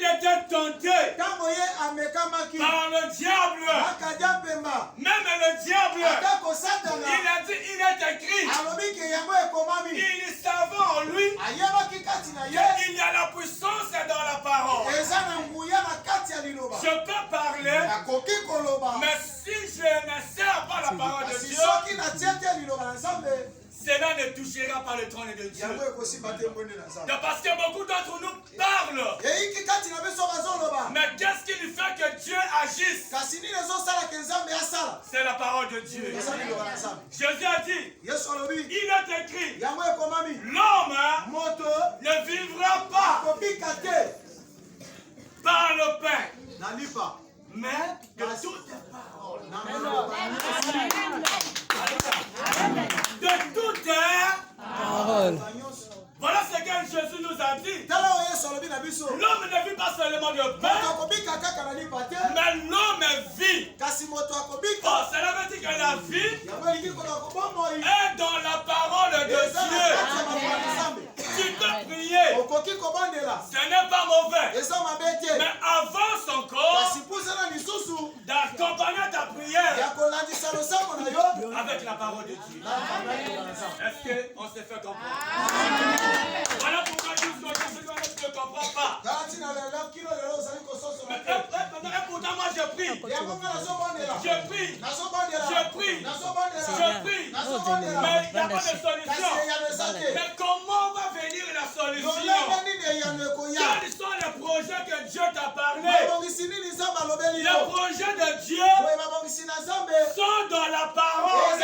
il était tenté par le diable, même le diable, il a dit, il est écrit, il savait en lui qu'il y a la puissance dans la parole. Je peux parler, mais si je ne sers pas la parole de Dieu, cela ne touchera pas le trône de Dieu. Parce que beaucoup d'entre nous parlent. Mais qu'est-ce qui fait que Dieu agisse? C'est la parole de Dieu. Jésus a dit, il est écrit, l'homme ne vivra pas par le pain, mais de toutes les paroles. De toutes les paroles. Voilà ce que Jésus nous a dit. L'homme ne vit pas seulement de pain, mais l'homme vit. Oh, cela veut dire que la vie est dans la parole de Dieu. Tu peux prier, ce n'est pas mauvais, mais avance encore d'accompagner ta prière avec la parole de Dieu. Est-ce qu'on s'est fait comprendre? Voilà pourquoi Dieu ne comprend pas. Et pourtant moi je prie. Je prie. Mais il n'y a pas de solution. Mais comment va venir la solution? Quels sont les projets que Dieu t'a parlé? Les projets de Dieu sont dans la parole.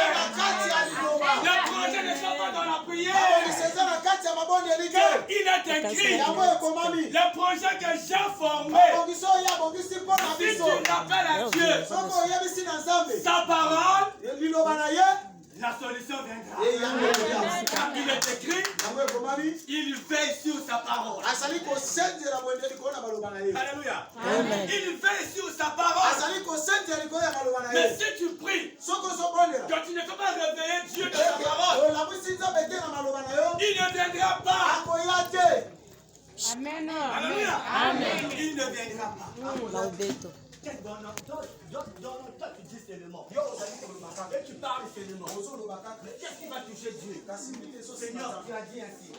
Les projets ne sont pas dans la prière. Il est écrit, le projet que j'ai formé, si tu l'appelles à Dieu, sa parole, la solution viendra. Il est écrit, il veille sur sa parole. Alléluia. Il veille sur sa parole. Mais si tu pries, quand tu ne peux pas réveiller Dieu de sa parole, il ne viendra pas. Amen. Alléluia. Amen. Il ne viendra pas. Dans notre temps, tu dis seulement. Et tu parles seulement. Mais qu'est-ce qui va toucher Dieu? Seigneur, tu as dit ainsi.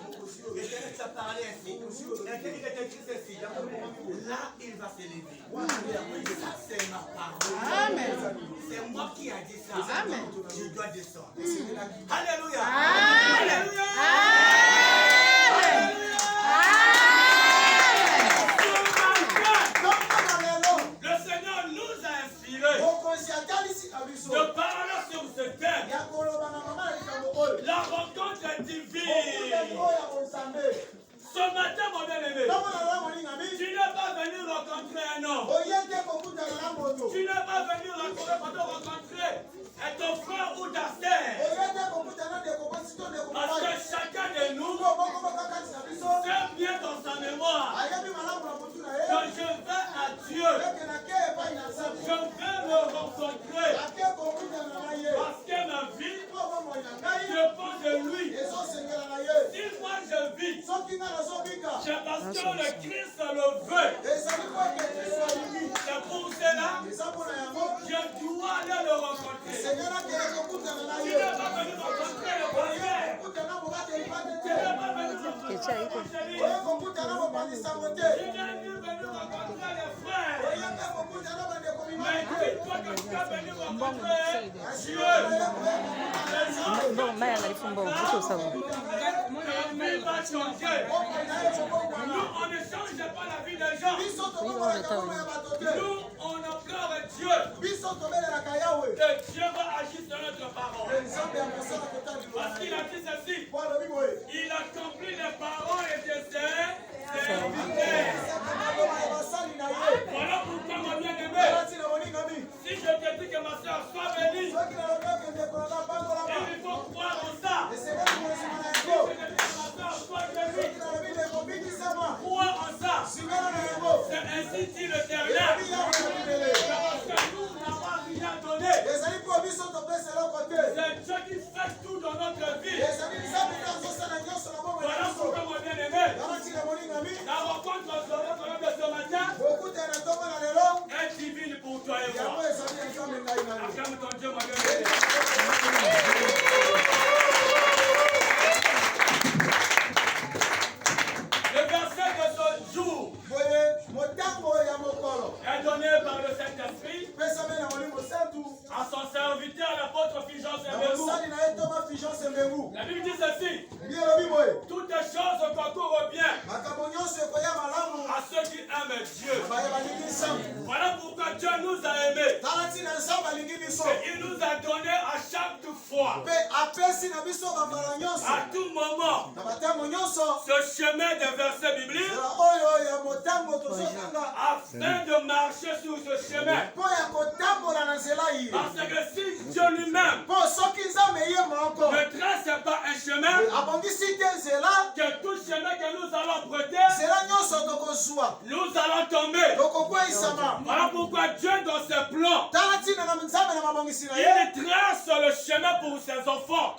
Et tu as parlé ainsi. Et il est écrit ceci. Là, il va s'élever. Ça, c'est ma parole. Amen. C'est moi qui ai dit ça. Amen. Je dois descendre. Alléluia. Alléluia. Alléluia. De parler sur ce thème, la rencontre divine. Ce matin, mon bien-aimé, tu n'es pas venu rencontrer un homme. Tu n'es pas venu rencontrer ton frère ou ta sœur. Parce que chacun de nous sait bien dans sa mémoire que je vais à Dieu. Je vais le rencontrer. Parce que ma vie dépend de lui. Si moi je vis, c'est parce que le Christ le veut. C'est pour cela que je dois aller le rencontrer. Tu n'es pas venu rencontrer le prophète. Tu n'es pas venu rencontrer les frères. Mais dis-toi que tu as venu rencontrer Dieu. Nous, on ne change pas la vie des gens. Nous, on implore Dieu. Que Dieu va agir sur notre parole. Parce qu'il a dit ceci. Il accomplit les paroles de ses serviteurs. Voilà pourquoi, mon bien-aimé, si je te dis que ma soeur soit bénie, il faut croire en ça. Si je te dis que ma soeur soit bénie, crois en ça. C'est ainsi dit l'Éternel. Parce que nous n'avons rien donné. C'est Dieu qui fait tout dans notre vie. Voilà pourquoi, mon bien-aimé, la rencontre de ce matin aiment Dieu. Voilà pourquoi Dieu nous a aimés. Et il nous a donné à chaque fois, à tout moment, ce chemin des versets bibliques, afin de marcher sur ce chemin. Parce que si Dieu lui-même ne trace pas un chemin, que tout chemin que nous allons emprunter, nous allons tomber. Voilà pourquoi Dieu dans ses plans, il trace le chemin pour ses enfants.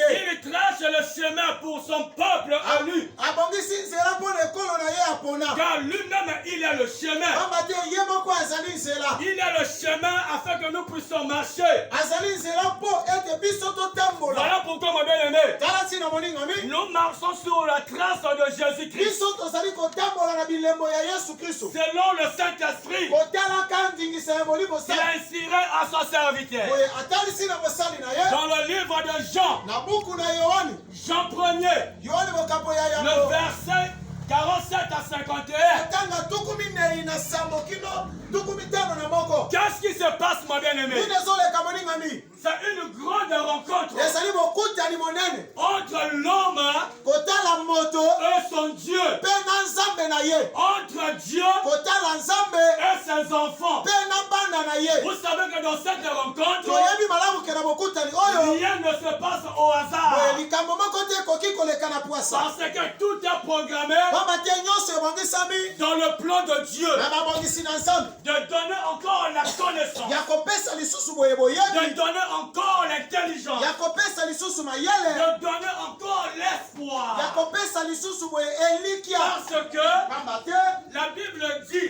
Il trace le chemin pour son peuple à lui. Car lui-même, il est le chemin. Il est le chemin afin que nous puissions marcher. Voilà pourquoi, mon bien-aimé, nous marchons sur la trace de Jésus-Christ. Selon le Saint-Esprit, il a inspiré à son serviteur. Dans le livre de Jean, Jean 1er, le verset 47 à 51. Qu'est-ce qui se passe, mon bien-aimé? C'est une grande rencontre entre l'homme et son Dieu, entre Dieu et ses enfants. Vous savez que dans cette rencontre, rien ne se passe au hasard. Parce que tout est programmé dans le plan de Dieu de donner encore la connaissance, de donner encore l'intelligence, de donner encore l'espoir. Parce que la Bible dit,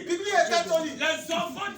les enfants